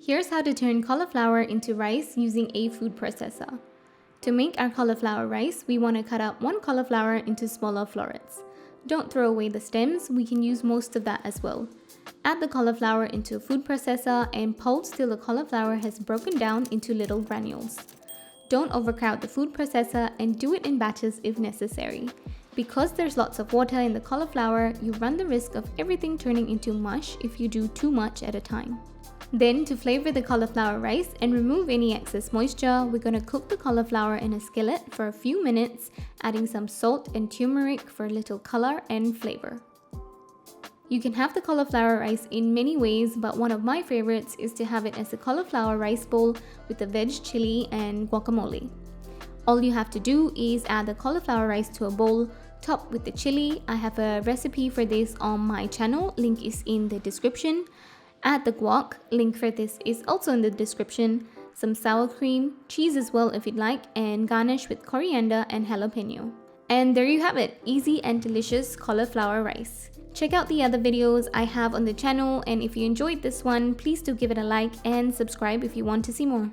Here's how to turn cauliflower into rice using a food processor. To make our cauliflower rice, we want to cut up one cauliflower into smaller florets. Don't throw away the stems, we can use most of that as well. Add the cauliflower into a food processor and pulse till the cauliflower has broken down into little granules. Don't overcrowd the food processor and do it in batches if necessary. Because there's lots of water in the cauliflower, you run the risk of everything turning into mush if you do too much at a time. Then, to flavor the cauliflower rice and remove any excess moisture, we're going to cook the cauliflower in a skillet for a few minutes, adding some salt and turmeric for a little color and flavor. You can have the cauliflower rice in many ways, but one of my favorites is to have it as a cauliflower rice bowl with the veg chili and guacamole. All you have to do is add the cauliflower rice to a bowl, top with the chili. I have a recipe for this on my channel, link is in the description. Add the guac, link for this is also in the description, some sour cream, cheese as well if you'd like, and garnish with coriander and jalapeno. And there you have it, easy and delicious cauliflower rice. Check out the other videos I have on the channel, and if you enjoyed this one, please do give it a like and subscribe if you want to see more.